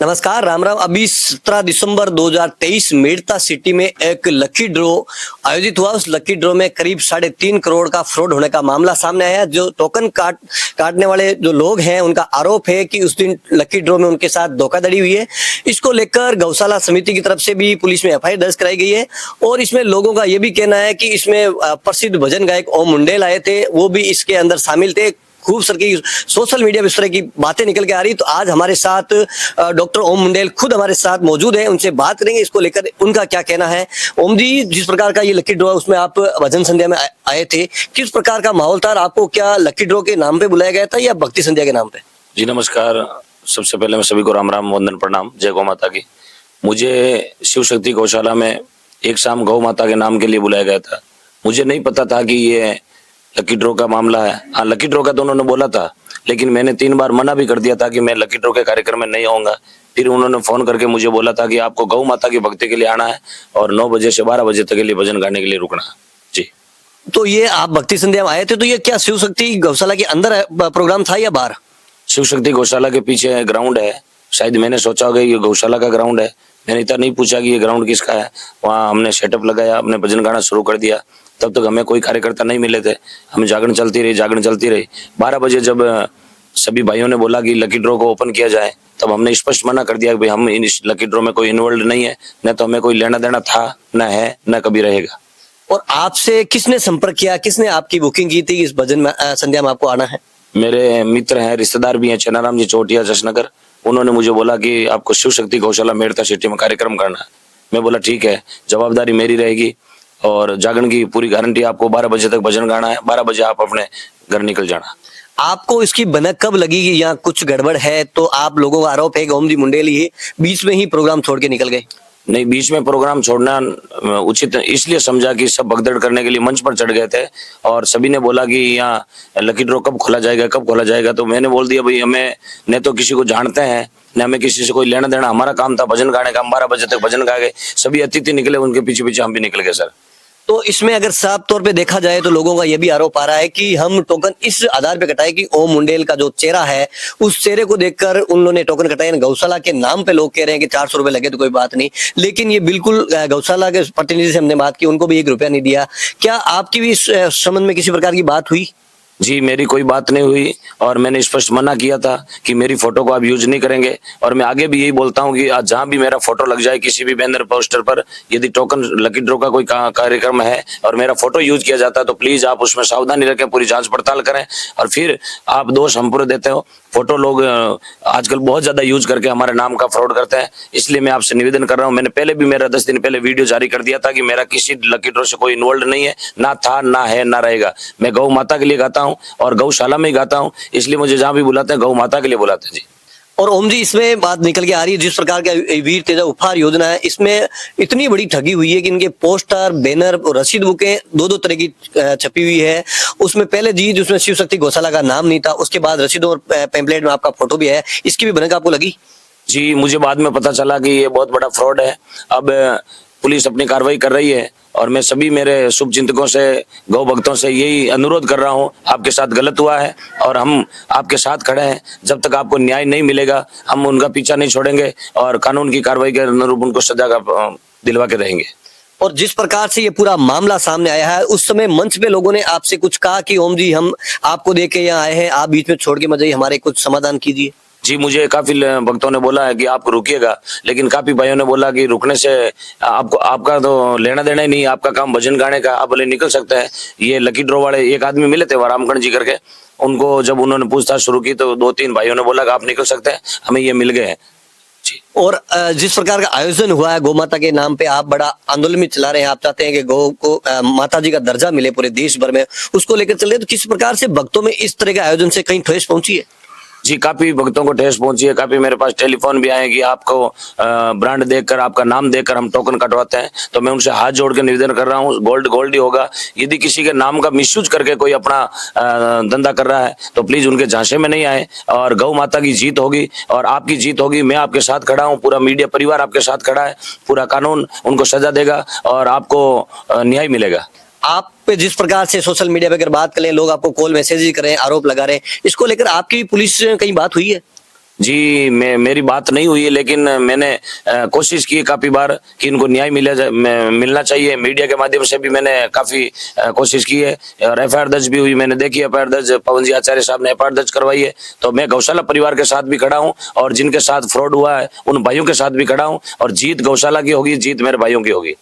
नमस्कार, राम राम। अभी 17 दिसंबर 2023 मेड़ता सिटी में एक लकी ड्रॉ आयोजित हुआ। उस लकी ड्रॉ में करीब 3.5 करोड़ का फ्रॉड होने का मामला सामने आया। जो टोकन काटने वाले जो लोग हैं, उनका आरोप है कि उस दिन लकी ड्रॉ में उनके साथ धोखाधड़ी हुई है। इसको लेकर गौशाला समिति की तरफ से भी पुलिस में एफआईआर दर्ज कराई गई है। और इसमें लोगों का यह भी कहना है कि इसमें प्रसिद्ध भजन गायक ओम मुंडेल आए थे, वो भी इसके अंदर शामिल थे। खूब सर की सोशल मीडिया में इस तरह की बातें निकल के आ रही। तो आज हमारे साथ डॉक्टर ओम मुंडेल खुद हमारे साथ मौजूद हैं, उनसे बात करेंगे इसको लेकर, उनका क्या कहना है। ओम जी, जिस प्रकार का ये लकी ड्रॉ है उसमें आप भजन संध्या में आए थे, किस प्रकार का माहौल था? आपको क्या लकी ड्रॉ के नाम पे बुलाया गया था या भक्ति संध्या के नाम पे? जी नमस्कार। सबसे पहले मैं सभी को राम राम, वंदन, प्रणाम, जय गौ माता की। मुझे शिव शक्ति गौशाला में एक शाम गौ माता के नाम के लिए बुलाया गया था। मुझे नहीं पता था कि ये लकी ड्रॉ का मामला है। हाँ, लकी ड्रॉ का तो उन्होंने बोला था, लेकिन मैंने 3 बार मना भी कर दिया था कि मैं लकी ड्रॉ के कार्यक्रम में नहीं आऊंगा। फिर उन्होंने फोन करके मुझे बोला था कि आपको गौ माता की भक्ति के लिए आना है और 9 बजे से 12 बजे तक के लिए भजन गाने के लिए रुकना है। जी, तो ये आप भक्ति संध्या में आए थे, तो ये क्या शिव शक्ति गौशाला के अंदर प्रोग्राम था या बाहर? शिव शक्ति गौशाला के पीछे ग्राउंड है। शायद मैंने सोचा होगा ये गौशाला का ग्राउंड है। मैंने इतना नहीं पूछा कि ये ग्राउंड किसका है। वहाँ हमने सेटअप लगाया, हमने भजन गाना शुरू कर दिया। तब तक हमें कोई कार्यकर्ता नहीं मिले थे। हमें जागरण चलती रही। 12 बजे जब सभी भाइयों ने बोला कि लकी ड्रॉ को ओपन किया जाए, तब हमने स्पष्ट मना कर दिया कि भाई हम इस लकी ड्रॉ में कोई इन्वॉल्व नहीं है, न तो हमें कोई लेना देना था, न है, न कभी रहेगा। और आपसे किसने संपर्क किया, किसने आपकी बुकिंग की थी इस भजन संध्या में आपको आना है? मेरे मित्र हैं, रिश्तेदार भी हैं, चनाराम जी चोटिया जसनगर। उन्होंने मुझे बोला कि आपको शिव शक्ति गौशाला मेड़ता सिटी में कार्यक्रम करना है। मैं बोला ठीक है, जवाबदारी मेरी रहेगी और जागरण की पूरी गारंटी। आपको 12 बजे तक भजन गाना है, 12 बजे आप अपने घर निकल जाना। आपको इसकी भनक कब लगी कि यहाँ कुछ गड़बड़ है? तो आप लोगों का आरोप है कि ओम जी मुंडेल ही बीच में ही प्रोग्राम छोड़ के निकल गए। नहीं, बीच में प्रोग्राम छोड़ना उचित इसलिए समझा कि सब भगदड़ करने के लिए मंच पर चढ़ गए थे और सभी ने बोला कि यहाँ लकी ड्रॉ कब खोला जाएगा। तो मैंने बोल दिया भाई हमें न तो किसी को जानते हैं, न हमें किसी से कोई लेना देना। हमारा काम था भजन गाने का। हम 12 बजे तक भजन गा गए। सभी अतिथि निकले, उनके पीछे पीछे हम भी निकल गए सर। तो इसमें अगर साफ तौर पे देखा जाए तो लोगों का यह भी आरोप आ रहा है कि हम टोकन इस आधार पे कटाए कि ओम मुंडेल का जो चेहरा है, उस चेहरे को देखकर उन्होंने टोकन कटाए। गौशाला के नाम पे लोग कह रहे हैं कि 400 रुपए लगे तो कोई बात नहीं, लेकिन ये बिल्कुल गौशाला के प्रतिनिधि से हमने बात की, उनको भी 1 रुपया नहीं दिया। क्या आपकी भी इस संबंध में किसी प्रकार की बात हुई? जी, मेरी कोई बात नहीं हुई और मैंने स्पष्ट मना किया था कि मेरी फोटो को आप यूज नहीं करेंगे। और मैं आगे भी यही बोलता हूं कि आज जहां भी मेरा फोटो लग जाए किसी भी बैनर पोस्टर पर, यदि टोकन लकी ड्रॉ का कोई कार्यक्रम है और मेरा फोटो यूज किया जाता है तो प्लीज आप उसमें सावधानी रखें, पूरी जांच पड़ताल करें। और फिर आप दोष हम पूरे देते हो। फोटो लोग आजकल बहुत ज्यादा यूज करके हमारे नाम का फ्रॉड करते हैं। इसलिए मैं आपसे निवेदन कर रहा हूं। मैंने पहले भी मेरा 10 दिन पहले वीडियो जारी कर दिया था कि मेरा किसी लकी ड्रॉ से कोई इन्वॉल्व नहीं है, ना था, ना है, ना रहेगा। मैं गौ माता के लिए गाता हूं और गौशाला में ही गाता हूं, इसलिए मुझे जहां भी बुलाते हैं गौ माता के लिए बुलाते हैं। जी। और ओम जी, इसमें बात निकल के आ रही है जिस प्रकार का वीर तेजा उपहार योजना है, इसमें इतनी बड़ी ठगी हुई है कि इनके पोस्टर, बैनर और रसीद बुकें 2-2 तरह की छपी हुई है। उसमें पहले जी जिसमें शिव शक्ति गौशाला का नाम नहीं था, उसके बाद रसीदों और पैम्पलेट में आपका फोटो भी है। इसकी भी भनक आपको लगी? जी, मुझे बाद में पता चला कि ये बहुत बड़ा फ्रॉड है। अब पुलिस अपनी कार्रवाई कर रही है और मैं सभी मेरे शुभ चिंतकों से, गौ भक्तों से यही अनुरोध कर रहा हूं, आपके साथ गलत हुआ है और हम आपके साथ खड़े हैं। जब तक आपको न्याय नहीं मिलेगा हम उनका पीछा नहीं छोड़ेंगे और कानून की कार्रवाई के अनुरूप उनको सजा का दिलवा के रहेंगे। और जिस प्रकार से ये पूरा मामला सामने आया है, उस समय मंच पे लोगों ने आपसे कुछ कहा कि ओम जी हम आपको देख के यहाँ आए हैं, आप बीच में छोड़ के मत जाइए, हमारे कुछ समाधान कीजिए? जी, मुझे काफी भक्तों ने बोला है कि आप रुकिएगा, लेकिन काफी भाइयों ने बोला कि रुकने से आपको, आपका तो लेना देना ही नहीं, आपका काम भजन गाने का, आप बोले निकल सकते हैं। ये लकी ड्रॉ वाले एक आदमी मिले थे रामकरण जी करके, उनको जब उन्होंने पूछताछ शुरू की तो 2-3 भाइयों ने बोला कि आप निकल सकते हैं, हमें ये मिल गए हैं। जी। और जिस प्रकार का आयोजन हुआ है गौ माता के नाम पे, आप बड़ा आंदोलन भी चला रहे हैं, आप चाहते हैं कि गौ को माता जी का दर्जा मिले पूरे देश भर में, उसको लेकर चल रहे हैं। तो किस प्रकार से भक्तों में इस तरह के आयोजन से कहीं ठेस पहुंची है? जी, काफी भक्तों को ठेस पहुंची है। काफी मेरे पास टेलीफोन भी आए कि आपको ब्रांड देखकर, आपका नाम देखकर हम टोकन कटवाते हैं। तो मैं उनसे हाथ जोड़ के निवेदन कर रहा हूं, गोल्ड गोल्ड ही होगा। यदि किसी के नाम का मिसयूज करके कोई अपना धंधा कर रहा है तो प्लीज उनके झांसे में नहीं आए और गौ माता की जीत होगी और आपकी जीत होगी। मैं आपके साथ खड़ा हूं, पूरा मीडिया परिवार आपके साथ खड़ा है। पूरा कानून उनको सजा देगा और आपको न्याय मिलेगा। आप पे जिस प्रकार से सोशल मीडिया पे अगर बात करें, लोग आपको कॉल मैसेज कर रहे हैं, आरोप लगा रहे हैं, इसको लेकर आपकी पुलिस से कहीं बात हुई है? जी मेरी बात नहीं हुई है, लेकिन मैंने कोशिश की है काफी बार कि इनको न्याय मिलना चाहिए। मीडिया के माध्यम से भी मैंने काफी कोशिश की है और एफआईआर दर्ज भी हुई। मैंने देखी एफआईआर दर्ज, पवन जी आचार्य साहब ने एफआईआर दर्ज करवाई है। तो मैं गौशाला परिवार के साथ भी खड़ा हूं और जिनके साथ फ्रॉड हुआ है उन भाइयों के साथ भी खड़ा हूं, और जीत गौशाला की होगी, जीत मेरे भाइयों की होगी।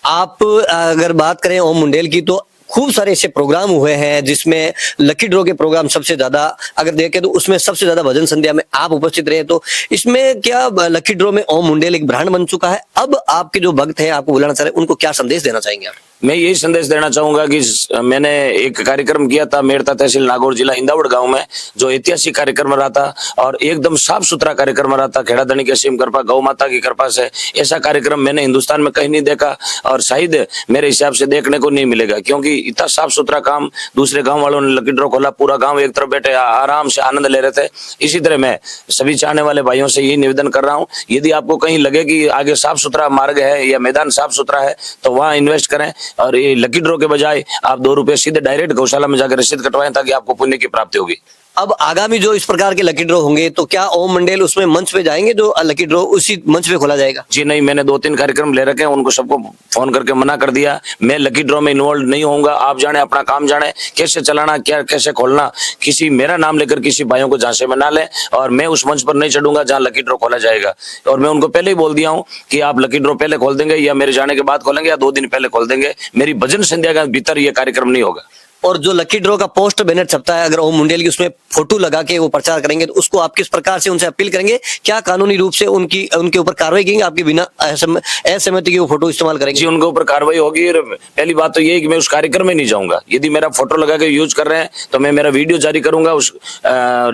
आप अगर बात करें ओम मुंडेल की, तो खूब सारे ऐसे प्रोग्राम हुए हैं जिसमें लकी ड्रॉ के प्रोग्राम सबसे ज्यादा अगर देखें तो उसमें सबसे ज्यादा भजन संध्या में आप उपस्थित रहे। तो इसमें क्या लकी ड्रॉ में ओम मुंडेल एक ब्रांड बन चुका है? अब आपके जो भक्त हैं आपको बुलाना चाह रहे हैं, उनको क्या संदेश देना चाहेंगे आप? मैं यही संदेश देना चाहूंगा कि मैंने एक कार्यक्रम किया था मेड़ता तहसील नागौर जिला इंदावड़ गांव में, जो ऐतिहासिक कार्यक्रम रहा था और एकदम साफ सुथरा कार्यक्रम रहा था। खेड़ाधनी की असीम कृपा, गौ माता की कृपा से ऐसा कार्यक्रम मैंने हिंदुस्तान में कहीं नहीं देखा और शायद मेरे हिसाब से देखने को नहीं मिलेगा, क्योंकि इतना साफ सुथरा काम दूसरे गाँव वालों ने लकी ड्रॉ खोला, पूरा गाँव एक तरफ बैठे आराम से आनंद ले रहे थे। इसी तरह मैं सभी चाहने वाले भाइयों से यही निवेदन कर रहा हूँ, यदि आपको कहीं लगे कि आगे साफ सुथरा मार्ग है या मैदान साफ सुथरा है तो वहाँ इन्वेस्ट करें और ये लकी ड्रॉ के बजाय आप 2 रुपए सीधे डायरेक्ट गौशाला में जाकर रसीद कटवाएं, ताकि आपको पुण्य की प्राप्ति होगी। अब आगामी जो इस प्रकार के लकी ड्रॉ होंगे तो क्या ओम मुंडेल उसमें मंच पे जाएंगे, जो लकी ड्रॉ उसी मंच पे खोला जाएगा? जी नहीं, मैंने 2-3 कार्यक्रम ले रखे हैं, उनको सबको फोन करके मना कर दिया। मैं लकी ड्रॉ में इन्वॉल्व नहीं होऊंगा। आप जाने अपना काम जाने, कैसे चलाना, क्या कैसे खोलना, किसी मेरा नाम लेकर किसी भाइयों को झांसे में ना लें। और मैं उस मंच पर नहीं चढ़ूंगा जहां लकी ड्रॉ खोला जाएगा। और मैं उनको पहले ही बोल दिया हूं कि आप लकी ड्रॉ पहले खोल देंगे या मेरे जाने के बाद खोलेंगे या 2 दिन पहले खोल देंगे। मेरी भजन संध्या के भीतर ये कार्यक्रम नहीं होगा। और जो लकी ड्रॉ का पोस्टर बैनर छपता है, अगर ओम मुंडेल की उसमें फोटो लगा के वो प्रचार करेंगे तो उसको आप किस प्रकार से उनसे अपील करेंगे? क्या कानूनी रूप से उनके ऊपर कार्रवाई करेंगे? आपके बिना असहमति की वो फोटो इस्तेमाल करेंगे? जी, उनके ऊपर कार्रवाई होगी। और पहली बात तो ये है कि मैं उस कार्यक्रम में नहीं जाऊंगा। यदि मेरा फोटो लगा के यूज कर रहे हैं तो मैं मेरा वीडियो जारी करूंगा, उस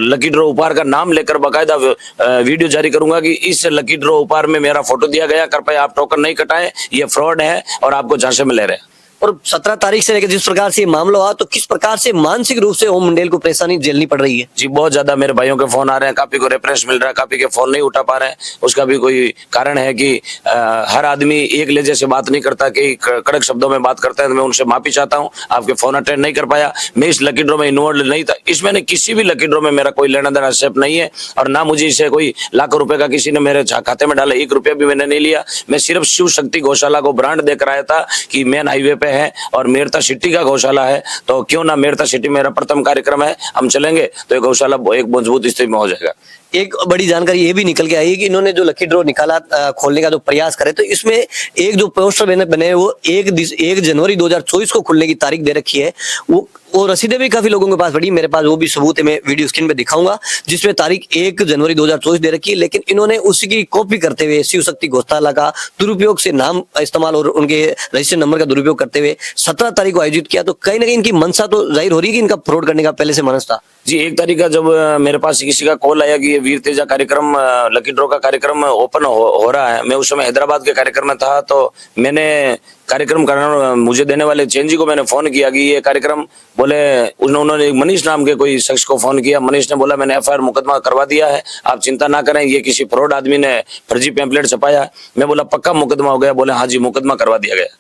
लकी ड्रॉ उपहार का नाम लेकर बाकायदा वीडियो जारी करूंगा कि इस लकी ड्रॉ उपहार में मेरा फोटो दिया गया, कृपया आप टोकन नहीं कटाएं, ये फ्रॉड है और आपको झांसे में ले रहे हैं। और 17 तारीख से लेकर जिस प्रकार से ये मामला हुआ, तो किस प्रकार से मानसिक रूप से ओम मुंडेल को परेशानी झेलनी पड़ रही है? जी, बहुत ज्यादा मेरे भाइयों के फोन आ रहे हैं, काफी को रेफरेंस मिल रहा है, काफी के फोन नहीं उठा पा रहे हैं। उसका भी कोई कारण है कि हर आदमी एक लहजे से बात नहीं करता, कि कड़क शब्दों में बात करता है। तो मैं उनसे माफी चाहता हूँ, आपके फोन अटेंड नहीं कर पाया। मैं इस लकी ड्रॉ में इन्वॉल्व नहीं था। इसमें ने किसी भी लकी ड्रॉ में मेरा कोई लेना देना एक्सेप्ट नहीं है और ना मुझे इसे कोई लाखों रुपए का किसी ने मेरे खाते में डाला, 1 रुपया भी मैंने नहीं लिया। मैं सिर्फ शिव शक्ति गौशाला को ब्रांड देकर आया था कि मेन हाईवे पे है और मेरता सिटी का गौशाला है, तो क्यों ना मेरता सिटी मेरा प्रथम कार्यक्रम है, हम चलेंगे तो ये गौशाला एक मजबूत स्थिति में हो जाएगा। एक बड़ी जानकारी ये भी निकल के आई है कि इन्होंने जो लकी ड्रॉ निकाला खोलने का जो प्रयास करे, तो इसमें एक जो पोस्टर बने वो 1 जनवरी 2024 को खुलने की तारीख दे रखी है। वो रसीदें भी काफी लोगों के पास पड़ी, मेरे पास वो भी सबूत है, मैं वीडियो स्क्रीन पे दिखाऊंगा, जिसमें तारीख 1 जनवरी 2024 दे रखी है। लेकिन इन्होंने उसकी कॉपी करते हुए शिव शक्ति गौशाला का दुरुपयोग से नाम इस्तेमाल और उनके रजिस्टर्ड नंबर का दुरुपयोग करते हुए 17 तारीख को आयोजित किया। तो कहीं ना कहीं इनकी मंशा तो जाहिर हो रही है कि इनका फ्रॉड करने का पहले से मनस था। जी, 1 तारीख का जब मेरे पास किसी का कॉल आया कि ये वीर तेजा कार्यक्रम, लकी ड्रॉ का कार्यक्रम ओपन हो रहा है, मैं उस समय हैदराबाद के कार्यक्रम में था, तो मैंने कार्यक्रम करना मुझे देने वाले चेंज जी को मैंने फोन किया कि ये कार्यक्रम, बोले उन्होंने मनीष नाम के कोई शख्स को फोन किया। मनीष ने बोला मैंने एफआईआर मुकदमा करवा दिया है, आप चिंता ना करें, ये किसी फ्रॉड आदमी ने फर्जी पैम्पलेट छपाया। मैं बोला पक्का मुकदमा हो गया? बोले हाँ जी, मुकदमा करवा दिया गया।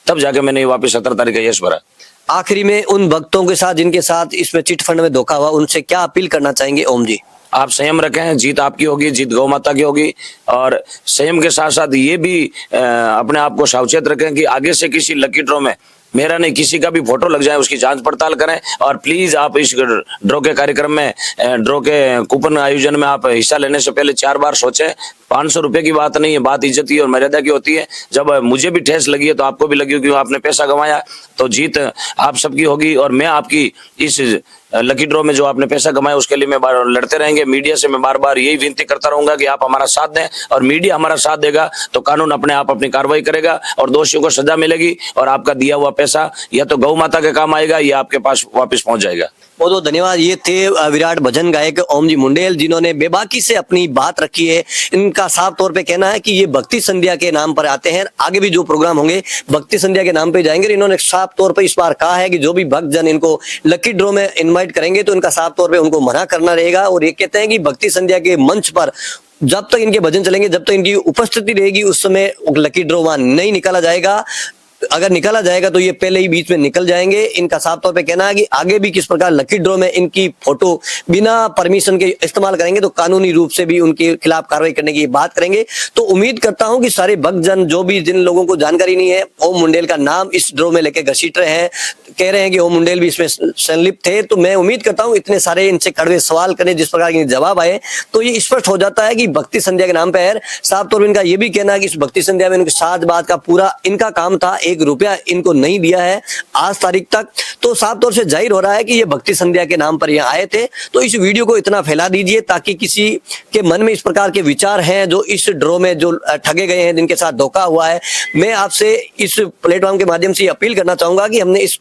तब जाके मैंने वापस 17 तारीख का यश भरा। आखिरी में उन भक्तों के साथ जिनके साथ इसमें चिट फंड में धोखा हुआ, उनसे क्या अपील करना चाहेंगे ओम जी? आप संयम रखें, जीत आपकी होगी, जीत गौ माता की होगी। और संयम के साथ साथ ये भी अपने आप को सावचेत रखें कि आगे से किसी लकी ड्रॉ में मेरा नहीं किसी का भी फोटो लग जाए, उसकी जांच पड़ताल करें। और प्लीज आप इस ड्रॉ के कार्यक्रम में, ड्रॉ के कूपन आयोजन में आप हिस्सा लेने से पहले 4 बार सोचें। 500 रुपए की बात नहीं है, बात इज्जत की और मर्यादा की होती है। जब मुझे भी ठेस लगी है तो आपको भी लगी होगी, आपने पैसा गंवाया, तो जीत आप सबकी होगी। और मैं आपकी इस लकी ड्रॉ में जो आपने पैसा कमाया उसके लिए मैं बार लड़ते रहेंगे। मीडिया से मैं बार बार यही विनती करता रहूंगा कि आप हमारा साथ दें, और मीडिया हमारा साथ देगा तो कानून अपने आप अपनी कार्रवाई करेगा और दोषियों को सजा मिलेगी और आपका दिया हुआ पैसा या तो गौ माता के काम आएगा या आपके पास वापस पहुंच जाएगा। बहुत बहुत धन्यवाद। ये थे विराट भजन गायक ओम जी मुंडेल, जिन्होंने बेबाकी से अपनी बात रखी है। इनका साफ तौर पे कहना है कि ये भक्ति संध्या के नाम पर आते हैं, आगे भी जो प्रोग्राम होंगे भक्ति संध्या के नाम पे जाएंगे। इन्होंने साफ तौर पे इस बार कहा है कि जो भी भक्तजन इनको लकी ड्रॉ में इनवाइट करेंगे तो इनका साफ तौर पे उनको मना करना रहेगा। और ये कहते हैं कि भक्ति संध्या के मंच पर जब तक इनके भजन चलेंगे, जब तक इनकी उपस्थिति रहेगी, उस समय लकी ड्रॉ वहां नहीं निकाला जाएगा। अगर निकाला जाएगा तो ये पहले ही बीच में निकल जाएंगे। इनका साफ तौर पे कहना है कि आगे भी किस प्रकार लकी ड्रॉ में इनकी फोटो बिना परमिशन के इस्तेमाल करेंगे तो कानूनी रूप से भी उनके खिलाफ कार्रवाई करने की बात करेंगे। तो उम्मीद करता हूं कि सारे भक्तजन, जो भी जिन लोगों को जानकारी नहीं है, ओम मुंडेल का नाम इस ड्रॉ में लेके घसीट रहे हैं, कह रहे हैं कि ओम मुंडेल भी इसमें संलिप्त थे। तो मैं उम्मीद करता हूं इतने सारे इनसे कड़वे सवाल करने जिस प्रकार के जवाब आए तो ये स्पष्ट हो जाता है कि भक्ति संध्या के नाम पे है। साफ तौर पर इनका ये भी कहना है कि इस भक्ति संध्या में इनके साथ बात का पूरा इनका काम था, 1 रुपया इनको नहीं दिया है आज तारीख तक। तो साफ तौर से जाहिर हो रहा है कि ये भक्ति संध्या के नाम पर यहाँ आए थे। तो इस वीडियो को इतना फैला दीजिए ताकि किसी के मन में इस प्रकार के विचार हैं जो इस ड्रॉ में जो ठगे गए हैं, जिनके साथ धोखा हुआ है। मैं आपसे इस प्लेटफॉर्म के माध्यम से अपील करना चाहूंगा कि हमने इस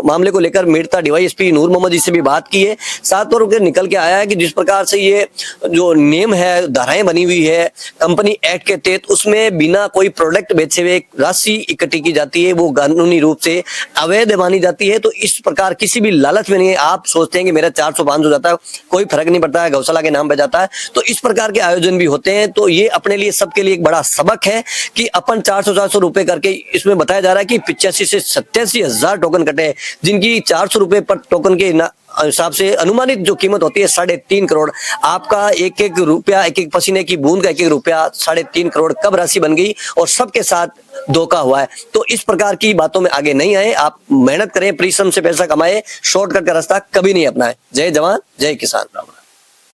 मामले को लेकर मेड़ता डीवाईएसपी नूर मोहम्मद जी से भी बात की है। साथ तौर पर निकल के आया है कि जिस प्रकार से ये जो नियम है, धाराएं बनी हुई है कंपनी एक्ट के तहत, उसमें बिना कोई प्रोडक्ट बेचे हुए राशि इकट्ठी की जाती है, वो कानूनी रूप से अवैध मानी जाती है। तो इस प्रकार किसी भी लालच में नहीं है। आप सोचते हैं कि मेरा 400-500 जाता है, कोई फर्क नहीं पड़ता है, गौशाला के नाम पे जाता है। तो इस प्रकार के आयोजन भी होते हैं। तो ये अपने लिए, सबके लिए एक बड़ा सबक है कि अपन 400-400 रुपए करके, इसमें बताया जा रहा है कि 85 से 87 हजार टोकन कटे हैं, जिनकी 400 रुपए पर टोकन के हिसाब से अनुमानित जो कीमत होती है 3.5 करोड़। आपका एक एक रुपया, एक एक पसीने की बूंद का 1-1 रुपया 3.5 करोड़ कब राशि बन गई और सबके साथ धोखा हुआ है। तो इस प्रकार की बातों में आगे नहीं आए। आप मेहनत करें, परिश्रम से पैसा कमाए, शॉर्टकट का रास्ता कभी नहीं अपनाए। जय जवान जय किसान।